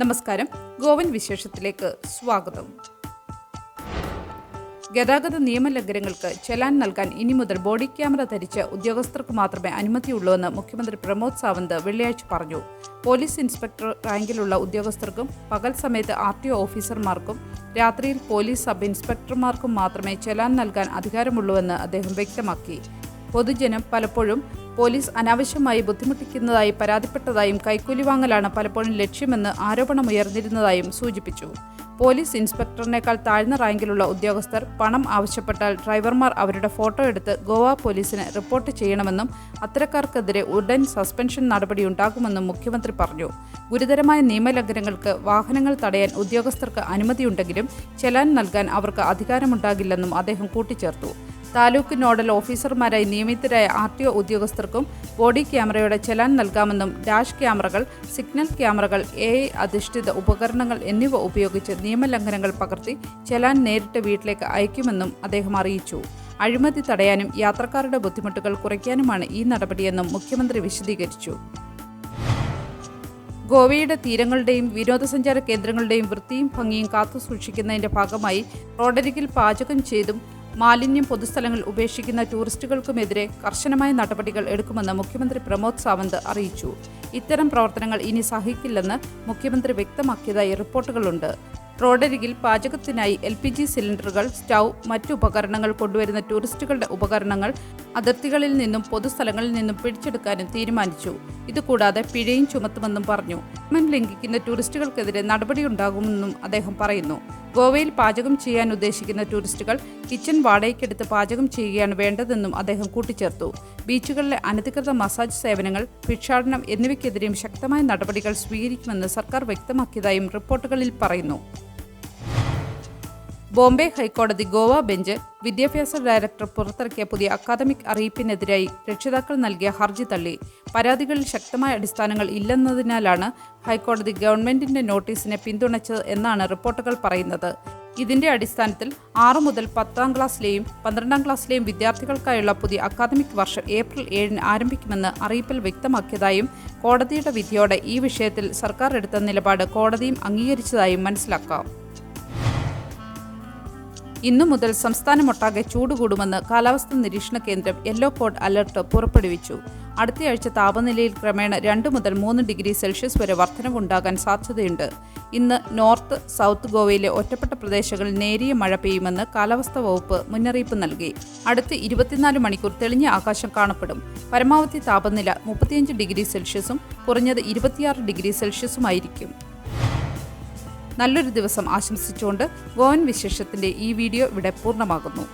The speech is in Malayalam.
നമസ്കാരം, ഗോവൻ വിശേഷത്തിലേക്ക് സ്വാഗതം. ഗതാഗത നിയമലംഘനങ്ങൾക്ക് ചെലാൻ നൽകാൻ ഇനി മുതൽ ബോഡി ക്യാമറ ധരിച്ച ഉദ്യോഗസ്ഥർക്ക് മാത്രമേ അനുമതിയുള്ളൂവെന്ന് മുഖ്യമന്ത്രി പ്രമോദ് സാവന്ത് വെള്ളിയാഴ്ച പറഞ്ഞു. പോലീസ് ഇൻസ്പെക്ടർ റാങ്കിലുള്ള ഉദ്യോഗസ്ഥർക്കും പകൽ സമയത്ത് RTO ഓഫീസർമാർക്കും രാത്രിയിൽ പോലീസ് സബ് ഇൻസ്പെക്ടർമാർക്കും മാത്രമേ ചെലാൻ നൽകാൻ അധികാരമുള്ളൂവെന്ന് അദ്ദേഹം വ്യക്തമാക്കി. പൊതുജനം പലപ്പോഴും പോലീസ് അനാവശ്യമായി ബുദ്ധിമുട്ടിക്കുന്നതായി പരാതിപ്പെട്ടതായും കൈക്കൂലി വാങ്ങലാണ് പലപ്പോഴും ലക്ഷ്യമെന്ന് ആരോപണമുയർന്നിരുന്നതായും സൂചിപ്പിച്ചു. പോലീസ് ഇൻസ്പെക്ടറിനേക്കാൾ താഴ്ന്ന റാങ്കിലുള്ള ഉദ്യോഗസ്ഥർ പണം ആവശ്യപ്പെട്ടാൽ ഡ്രൈവർമാർ അവരുടെ ഫോട്ടോ എടുത്ത് ഗോവ പോലീസിന് റിപ്പോർട്ട് ചെയ്യണമെന്നും അത്തരക്കാർക്കെതിരെ ഉടൻ സസ്പെൻഷൻ നടപടിയുണ്ടാകുമെന്നും മുഖ്യമന്ത്രി പറഞ്ഞു. ഗുരുതരമായ നിയമലംഘനങ്ങൾക്ക് വാഹനങ്ങൾ തടയാൻ ഉദ്യോഗസ്ഥർക്ക് അനുമതിയുണ്ടെങ്കിലും ചെലാൻ നൽകാൻ അവർക്ക് അധികാരമുണ്ടാകില്ലെന്നും അദ്ദേഹം കൂട്ടിച്ചേർത്തു. താലൂക്ക് നോഡൽ ഓഫീസർമാരായി നിയമിതരായ RTO ഉദ്യോഗസ്ഥർക്കും ബോഡി ക്യാമറയുടെ ചെലാൻ നൽകാമെന്നും ഡാഷ് ക്യാമറകൾ, സിഗ്നൽ ക്യാമറകൾ, AI അധിഷ്ഠിത ഉപകരണങ്ങൾ എന്നിവ ഉപയോഗിച്ച് നിയമലംഘനങ്ങൾ പകർത്തി ചെലാൻ നേരിട്ട് വീട്ടിലേക്ക് അയക്കുമെന്നും അദ്ദേഹം അറിയിച്ചു. അഴിമതി തടയാനും യാത്രക്കാരുടെ ബുദ്ധിമുട്ടുകൾ കുറയ്ക്കാനുമാണ് ഈ നടപടിയെന്നും മുഖ്യമന്ത്രി വിശദീകരിച്ചു. ഗോവയുടെ തീരങ്ങളുടെയും വിനോദസഞ്ചാര കേന്ദ്രങ്ങളുടെയും വൃത്തിയും ഭംഗിയും കാത്തുസൂക്ഷിക്കുന്നതിന്റെ ഭാഗമായി റോഡരികിൽ പാചകം ചെയ്തും മാലിന്യം പൊതുസ്ഥലങ്ങളിൽ ഉപേക്ഷിക്കുന്ന ടൂറിസ്റ്റുകൾക്കുമെതിരെ കർശനമായ നടപടികൾ എടുക്കുമെന്ന് മുഖ്യമന്ത്രി പ്രമോദ് സാവന്ത് അറിയിച്ചു. ഇത്തരം പ്രവർത്തനങ്ങൾ ഇനി സഹിക്കില്ലെന്ന് മുഖ്യമന്ത്രി വ്യക്തമാക്കിയതായി റിപ്പോർട്ടുകളുണ്ട്. റോഡരികിൽ പാചകത്തിനായി LPG സിലിണ്ടറുകൾ, സ്റ്റൗ, മറ്റു ഉപകരണങ്ങൾ കൊണ്ടുവരുന്ന ടൂറിസ്റ്റുകളുടെ ഉപകരണങ്ങൾ അതിർത്തികളിൽ നിന്നും പൊതുസ്ഥലങ്ങളിൽ നിന്നും പിടിച്ചെടുക്കാനും തീരുമാനിച്ചു. ഇതുകൂടാതെ പിഴയും ചുമത്തുമെന്നും പറഞ്ഞു. നിയമം ലംഘിക്കുന്ന ടൂറിസ്റ്റുകൾക്കെതിരെ നടപടിയുണ്ടാകുമെന്നും അദ്ദേഹം പറയുന്നു. ഗോവയിൽ പാചകം ചെയ്യാൻ ഉദ്ദേശിക്കുന്ന ടൂറിസ്റ്റുകൾ കിച്ചൺ വാടകയ്ക്കെടുത്ത് പാചകം ചെയ്യുകയാണ് വേണ്ടതെന്നും അദ്ദേഹം കൂട്ടിച്ചേർത്തു. ബീച്ചുകളിലെ അനധികൃത മസാജ് സേവനങ്ങൾ, ഭിക്ഷാടനം എന്നിവയ്ക്കെതിരെയും ശക്തമായ നടപടികൾ സ്വീകരിക്കുമെന്ന് സർക്കാർ വ്യക്തമാക്കിയതായും റിപ്പോർട്ടുകളിൽ പറയുന്നു. ബോംബെ ഹൈക്കോടതി ഗോവ ബെഞ്ച് വിദ്യാഭ്യാസ ഡയറക്ടർ പുറത്തിറക്കിയ പുതിയ അക്കാദമിക് അറിയിപ്പിനെതിരായി രക്ഷിതാക്കൾ നൽകിയ ഹർജി തള്ളി. പരാതികളിൽ ശക്തമായ അടിസ്ഥാനങ്ങൾ ഇല്ലെന്നതിനാലാണ് ഹൈക്കോടതി ഗവൺമെന്റിന്റെ നോട്ടീസിനെ പിന്തുണച്ചത് എന്നാണ് റിപ്പോർട്ടുകൾ പറയുന്നത്. ഇതിന്റെ അടിസ്ഥാനത്തിൽ 6 മുതൽ 10ാം ക്ലാസ്സിലെയും 12ാം ക്ലാസ്സിലെയും വിദ്യാർത്ഥികൾക്കായുള്ള പുതിയ അക്കാദമിക് വർഷം ഏപ്രിൽ 7-ന് ആരംഭിക്കുമെന്ന് അറിയിപ്പിൽ വ്യക്തമാക്കിയതായും കോടതിയുടെ വിധിയോടെ ഈ വിഷയത്തിൽ സർക്കാർ എടുത്ത നിലപാട് കോടതിയും അംഗീകരിച്ചതായും മനസ്സിലാക്കാം. ഇന്നു മുതൽ സംസ്ഥാനമൊട്ടാകെ ചൂട് കൂടുമെന്ന് കാലാവസ്ഥാ നിരീക്ഷണ കേന്ദ്രം യെല്ലോ കോഡ് അലർട്ട് പുറപ്പെടുവിച്ചു. അടുത്തയാഴ്ച താപനിലയിൽ ക്രമേണ 2 മുതൽ 3 ഡിഗ്രി സെൽഷ്യസ് വരെ വർധനവുണ്ടാകാൻ സാധ്യതയുണ്ട്. ഇന്ന് നോർത്ത്, സൗത്ത് ഗോവയിലെ ഒറ്റപ്പെട്ട പ്രദേശങ്ങളിൽ നേരിയ മഴ പെയ്യുമെന്ന് കാലാവസ്ഥാ വകുപ്പ് മുന്നറിയിപ്പ് നൽകി. അടുത്ത 24 മണിക്കൂർ തെളിഞ്ഞ ആകാശം കാണപ്പെടും. പരമാവധി താപനില 35 ഡിഗ്രി സെൽഷ്യസും കുറഞ്ഞത് 26 ഡിഗ്രി സെൽഷ്യസുമായിരിക്കും. നല്ലൊരു ദിവസം ആശംസിച്ചുകൊണ്ട് ഗോവൻ വിശേഷത്തിന്റെ ഈ വീഡിയോ ഇവിടെ പൂർണ്ണമാകുന്നു.